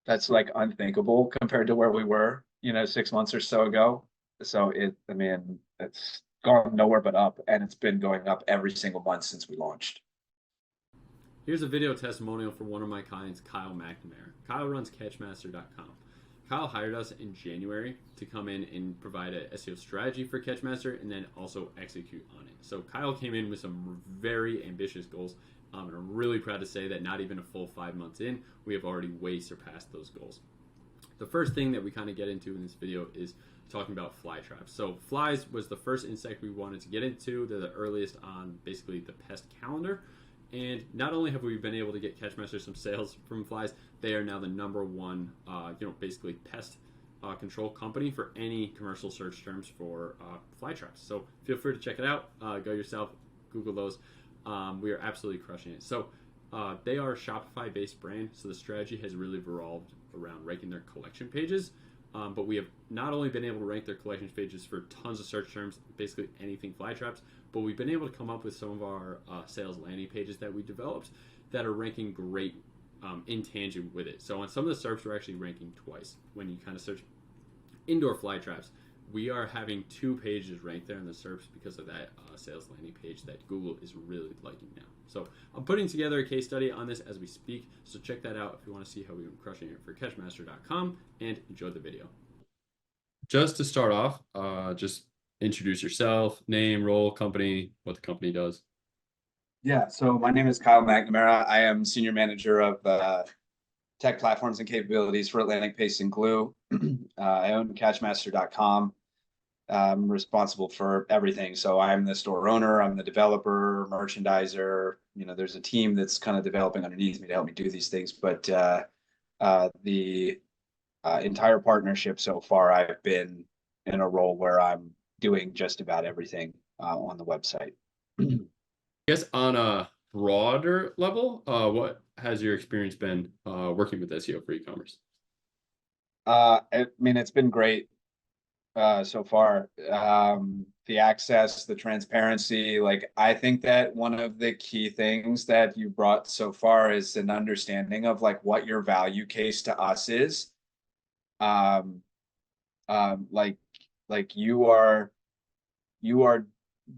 That's like unthinkable compared to where we were, 6 months or so ago. So I mean, it's gone nowhere but up, and it's been going up every single month since we launched. Here's a video testimonial for one of my clients, Kyle McNamara. Kyle runs Catchmaster.com. Kyle hired us in January to come in and provide a SEO strategy for Catchmaster and then also execute on it. So Kyle came in with some very ambitious goals. And I'm really proud to say that not even a full 5 months in, we have already way surpassed those goals. The first thing that we kind of get into in this video is talking about fly traps. So flies was the first insect we wanted to get into. They're the earliest on basically the pest calendar. And not only have we been able to get Catchmaster some sales from flies, they are now the number one, basically pest control company for any commercial search terms for fly traps. So feel free to check it out. Go yourself, Google those. We are absolutely crushing it. So they are a Shopify-based brand, so the strategy has really revolved around ranking their collection pages. But we have not only been able to rank their collection pages for tons of search terms, basically anything fly traps, but we've been able to come up with some of our sales landing pages that we developed that are ranking great in tangent with it. So on some of the SERPs, we're actually ranking twice. When you kind of search indoor fly traps, we are having 2 pages ranked there in the SERPs because of that sales landing page that Google is really liking now. So I'm putting together a case study on this as we speak, so check that out if you want to see how we've been crushing it for Catchmaster.com, and enjoy the video. Just to start off, just introduce yourself, name, role, company, what the company does. Yeah, so my name is Kyle McNamara. I am senior manager of tech platforms and capabilities for Atlantic Paste and Glue. I own Catchmaster.com. I'm responsible for everything. So I'm the store owner, I'm the developer, merchandiser. There's a team that's kind of developing underneath me to help me do these things. But the entire partnership so far, I've been in a role where I'm doing just about everything on the website. I guess on a broader level, what has your experience been working with SEO for e-commerce? I mean, it's been great so far. The access, the transparency, like I think that one of the key things that you brought so far is an understanding of like what your value case to us is. Um, like you are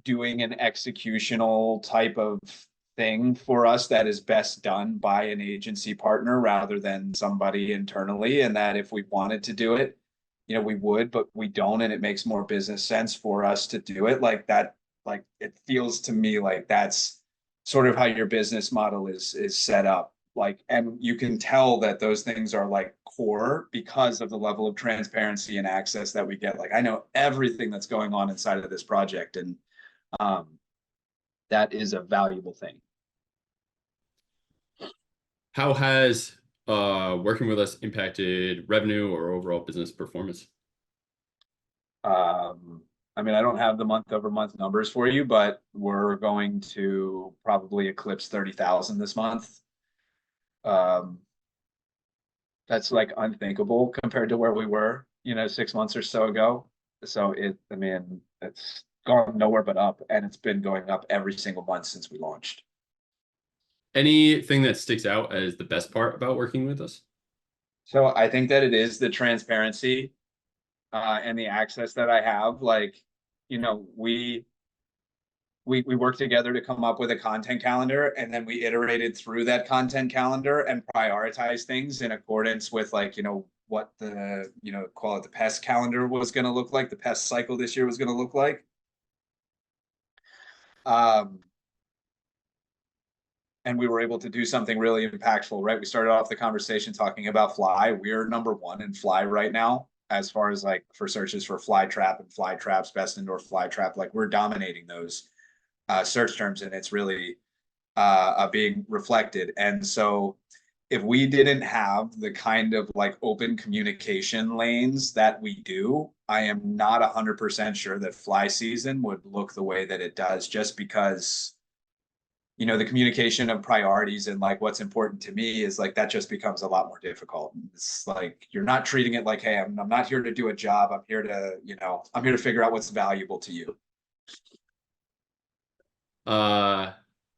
doing an executional type of thing for us that is best done by an agency partner rather than somebody internally, and that if we wanted to do it, we would, but we don't, and it makes more business sense for us to do it like that. Like it feels to me like that's sort of how your business model is set up. Like, and you can tell that those things are like core because of the level of transparency and access that we get. Like I know everything that's going on inside of this project, and um, that is a valuable thing. How has working with us impacted revenue or overall business performance? I mean, I don't have the month over month numbers for you, but we're going to probably eclipse 30,000 this month. Um, that's like unthinkable compared to where we were, 6 months or so ago. So I mean, it's gone nowhere but up, and it's been going up every single month since we launched. Anything that sticks out as the best part about working with us? So I think that it is the transparency and the access that I have. Like, we worked together to come up with a content calendar, and then we iterated through that content calendar and prioritized things in accordance with like, what the, call it the pest calendar was going to look like, the pest cycle this year was going to look like. And we were able to do something really impactful, right? We started off the conversation talking about fly. We're number one in fly right now, as far as like for searches for fly trap and fly traps, best indoor fly trap. Like we're dominating those search terms, and it's really being reflected. And so if we didn't have the kind of like open communication lanes that we do, I am not 100% sure that fly season would look the way that it does, just because the communication of priorities and like what's important to me is like that just becomes a lot more difficult. It's like you're not treating it like, hey, I'm not here to do a job, I'm here to figure out what's valuable to you.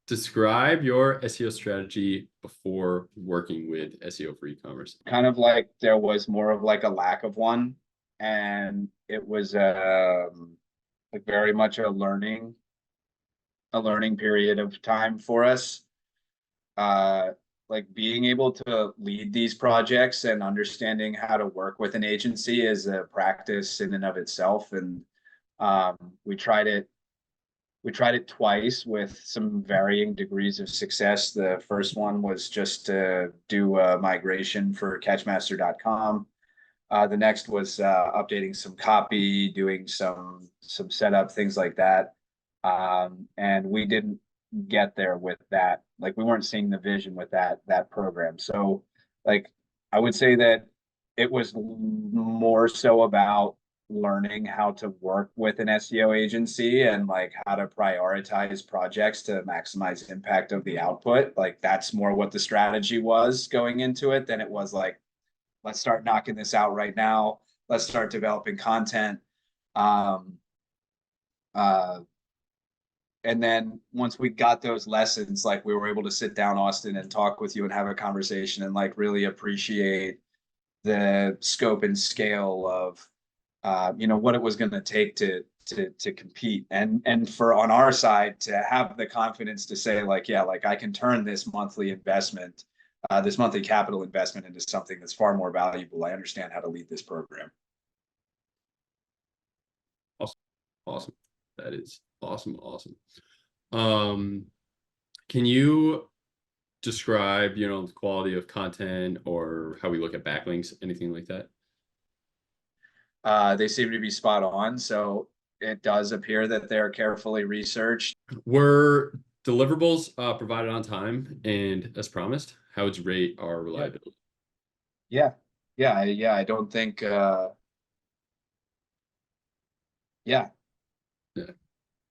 Describe your SEO strategy before working with SEO for e-commerce. Kind of like there was more of like a lack of one, and it was like very much a learning period of time for us. Uh, like being able to lead these projects and understanding how to work with an agency is a practice in and of itself. And um, we tried it we tried it twice with some varying degrees of success. The first one was just to do a migration for Catchmaster.com. The next was updating some copy, doing some setup, things like that. And we didn't get there with that. Like we weren't seeing the vision with that program. So like I would say that it was more so about learning how to work with an SEO agency and like how to prioritize projects to maximize impact of the output. Like that's more what the strategy was going into it than it was like, let's start knocking this out right now. Let's start developing content. Um, uh, and then once we got those lessons, like we were able to sit down, Austin, and talk with you and have a conversation and like really appreciate the scope and scale of what it was going to take to compete, and for on our side to have the confidence to say like, yeah, like I can turn this monthly investment, this monthly capital investment into something that's far more valuable. I understand how to lead this program. Awesome. Awesome. That is awesome. Awesome. Can you describe, the quality of content or how we look at backlinks, anything like that? They seem to be spot on. So it does appear that they're carefully researched. Were deliverables provided on time and as promised? How would you rate our reliability? Yeah. Yeah. I don't think, yeah, Yeah.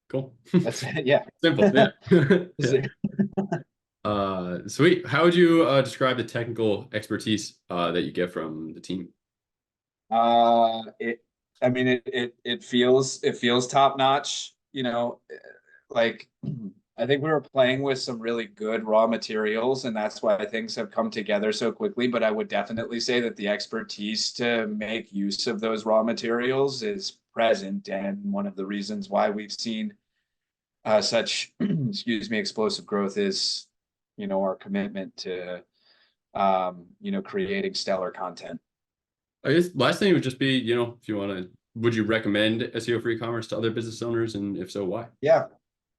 Cool. that's it. Yeah. Simple. Yeah. Sweet. How would you describe the technical expertise that you get from the team? It, I mean, it feels top notch, like I think we were playing with some really good raw materials, and that's why things have come together so quickly. But I would definitely say that the expertise to make use of those raw materials is present, and one of the reasons why we've seen such, excuse me, explosive growth is, our commitment to, creating stellar content. I guess last thing would just be, if you want to, would you recommend SEO for e-commerce to other business owners? And if so, why? Yeah,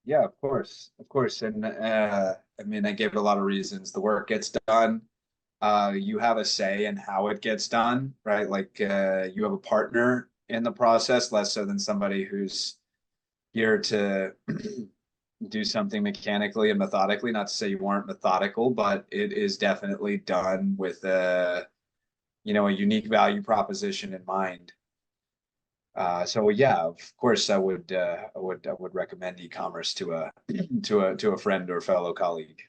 yeah, of course, of course. And I mean, I gave a lot of reasons. The work gets done. You have a say in how it gets done, right? Like you have a partner in the process, less so than somebody who's here to do something mechanically and methodically. Not to say you weren't methodical, but it is definitely done with a unique value proposition in mind. So yeah, of course, I would recommend e-commerce to a to a friend or fellow colleague.